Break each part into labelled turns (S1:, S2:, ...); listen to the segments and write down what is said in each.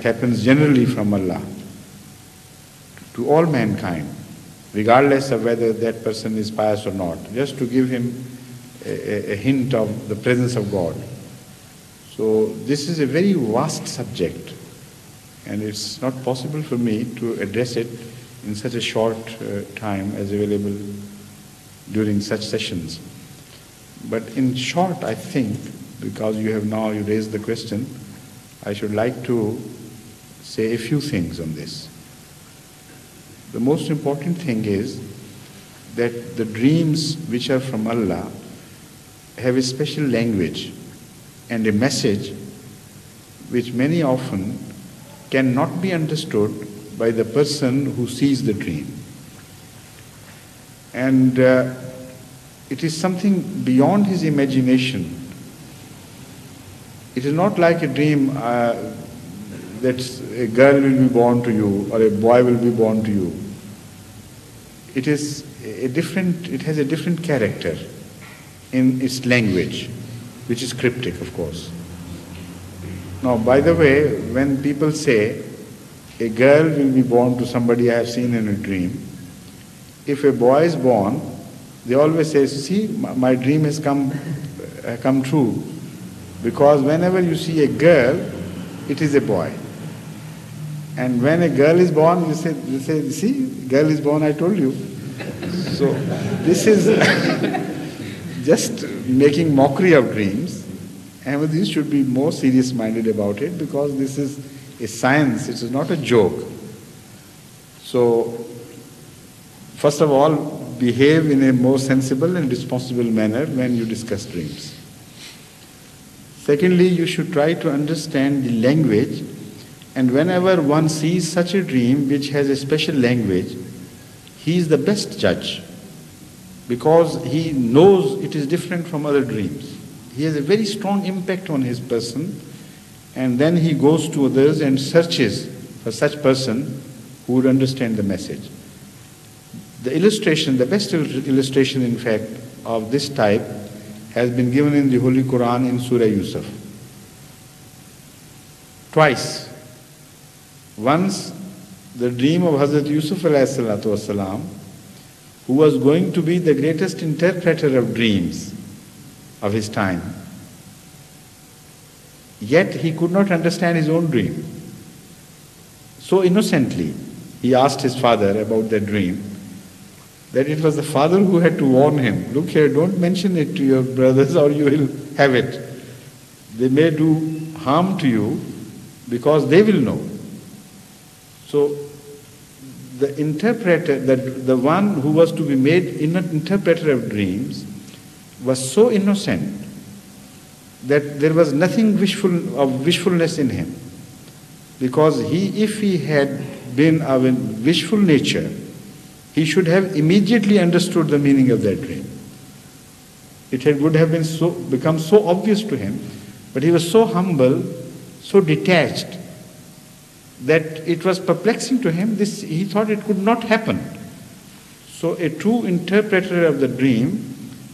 S1: happens generally from Allah to all mankind, regardless of whether that person is pious or not, just to give him a hint of the presence of God. So this is a very vast subject, and it's not possible for me to address it in such a short time as available during such sessions. But in short, I think, because you raised the question, I should like to say a few things on this. The most important thing is that the dreams which are from Allah have a special language and a message which many often cannot be understood by the person who sees the dream. And it is something beyond his imagination. It is not like a dream that a girl will be born to you or a boy will be born to you. It has a different character in its language, which is cryptic, of course. Now, by the way, when people say a girl will be born to somebody I have seen in a dream, if a boy is born, they always say, see, my dream has come true. Because whenever you see a girl, it is a boy. And when a girl is born, they say, see, girl is born, I told you. So this is just making mockery of dreams. Ahmadis should be more serious-minded about it, because this is a science, it is not a joke. So, first of all, behave in a more sensible and responsible manner when you discuss dreams. Secondly, you should try to understand the language, and whenever one sees such a dream which has a special language, he is the best judge, because he knows it is different from other dreams. He has a very strong impact on his person, and then he goes to others and searches for such person who would understand the message. The illustration, the best illustration in fact of this type has been given in the Holy Quran in Surah Yusuf. Twice. Once the dream of Hazrat Yusuf alayhi salatu wasalam, who was going to be the greatest interpreter of dreams of his time. Yet he could not understand his own dream. So innocently, he asked his father about the dream, that it was the father who had to warn him, look here, don't mention it to your brothers or you will have it. They may do harm to you because they will know. So the interpreter, the one who was to be made an interpreter of dreams, was so innocent that there was nothing wishfulness in him. Because if he had been of a wishful nature, he should have immediately understood the meaning of that dream. Would have become so obvious to him, but he was so humble, so detached, that it was perplexing to him. He thought it could not happen. So a true interpreter of the dream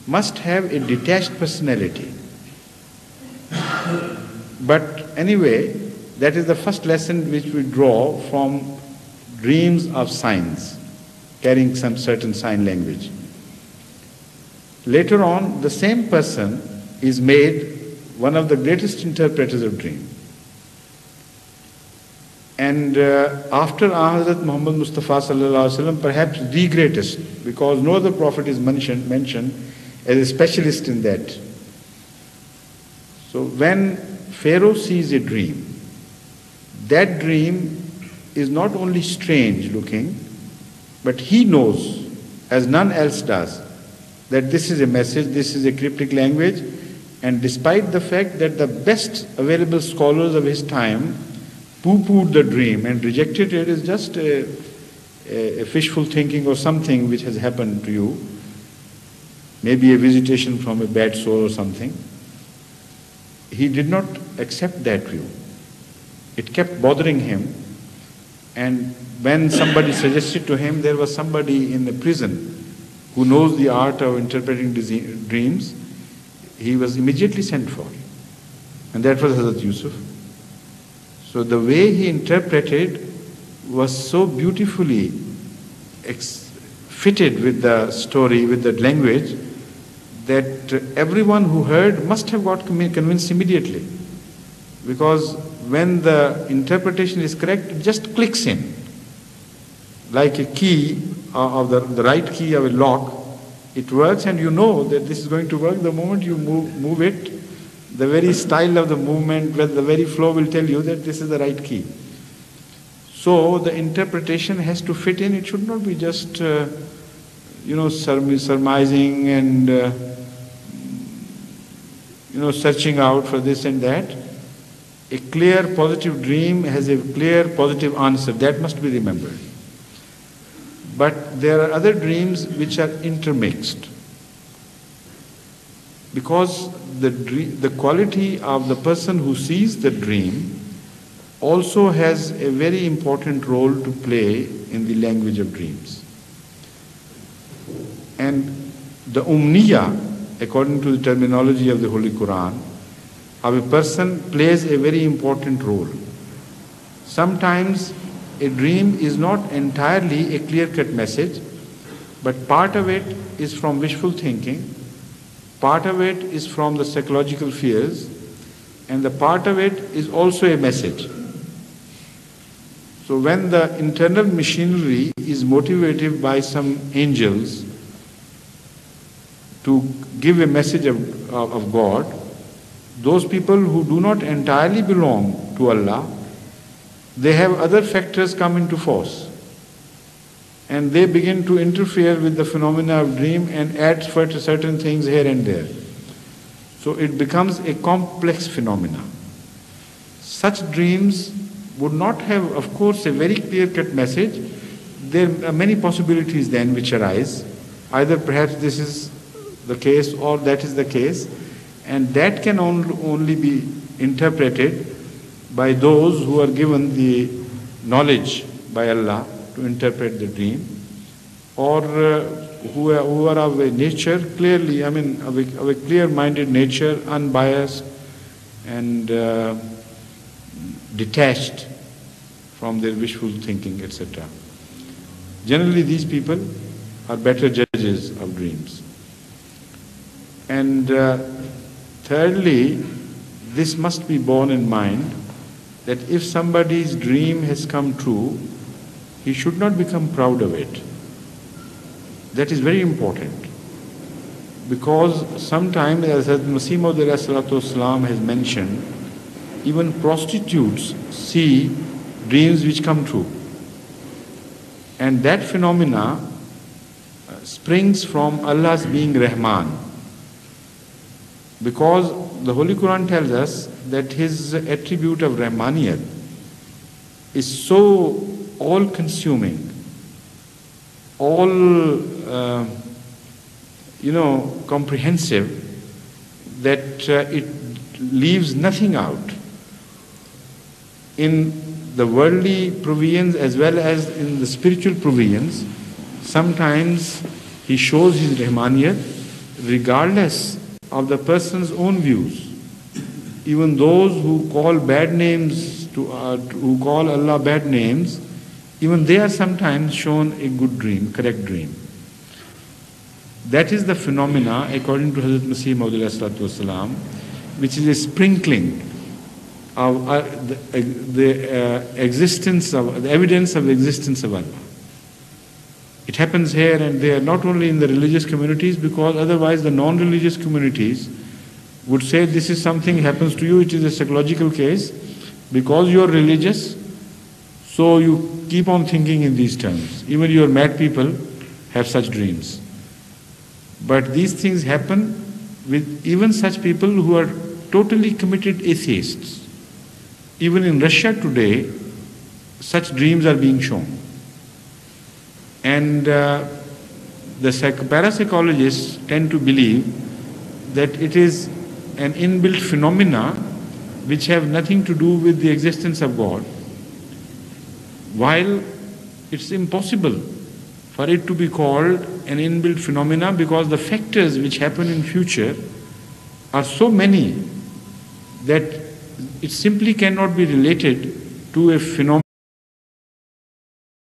S1: must have a detached personality. But anyway, that is the first lesson which we draw from dreams of signs, carrying some certain sign language. Later on, the same person is made one of the greatest interpreters of dream. And after Hazrat Muhammad Mustafa sallallahu alaihi wasallam, perhaps the greatest, because no other prophet is mentioned as a specialist in that. So when Pharaoh sees a dream, that dream is not only strange looking, but he knows, as none else does, that this is a message, this is a cryptic language, and despite the fact that the best available scholars of his time pooh-poohed the dream and rejected it as just a fishful thinking or something which has happened to you, maybe a visitation from a bad soul or something, he did not accept that view. It kept bothering him, and when somebody suggested to him there was somebody in the prison who knows the art of interpreting dreams, he was immediately sent for. And that was Hazrat Yusuf. So the way he interpreted was so beautifully fitted with the story, with the language, that everyone who heard must have got convinced immediately. Because when the interpretation is correct, it just clicks in. Like a key of the right key of a lock, it works and you know that this is going to work the moment you move it. The very style of the movement, the very flow will tell you that this is the right key. So the interpretation has to fit in. It should not be just, surmising and, searching out for this and that. A clear positive dream has a clear positive answer. That must be remembered. But there are other dreams which are intermixed. Because the quality of the person who sees the dream also has a very important role to play in the language of dreams. And the umniya, according to the terminology of the Holy Quran, of a person plays a very important role. Sometimes a dream is not entirely a clear-cut message, but part of it is from wishful thinking, part of it is from the psychological fears, and the part of it is also a message. So when the internal machinery is motivated by some angels to give a message of God, those people who do not entirely belong to Allah, they have other factors come into force. And they begin to interfere with the phenomena of dream and add certain things here and there. So it becomes a complex phenomena. Such dreams would not have, of course, a very clear-cut message. There are many possibilities then which arise. Either perhaps this is the case or that is the case. And that can only be interpreted by those who are given the knowledge by Allah to interpret the dream, or who are of a nature clearly, of a clear-minded nature, unbiased and detached from their wishful thinking, etc. Generally, these people are better judges of dreams. And thirdly, this must be borne in mind, that if somebody's dream has come true, he should not become proud of it. That is very important. Because sometimes, as Masih Maud has mentioned, even prostitutes see dreams which come true. And that phenomena springs from Allah's being Rahman. Because the Holy Quran tells us that His attribute of Rahmaniyat is so all-consuming, comprehensive, that it leaves nothing out. In the worldly provisions as well as in the spiritual provisions, sometimes He shows His Rahmaniyat regardless of the person's own views. Even those who call bad names, who call Allah bad names, even they are sometimes shown a good dream, correct dream. That is the phenomena, according to Hazrat Masih Maud, which is a sprinkling of the existence of the evidence of the existence of Allah. It happens here and there, not only in the religious communities, because otherwise the non-religious communities would say this is something happens to you, it is a psychological case, because you are religious, so you keep on thinking in these terms. Even your mad people have such dreams. But these things happen with even such people who are totally committed atheists. Even in Russia today, such dreams are being shown. And the parapsychologists tend to believe that it is an inbuilt phenomena which have nothing to do with the existence of God, while it's impossible for it to be called an inbuilt phenomena, because the factors which happen in future are so many that it simply cannot be related to a phenomenon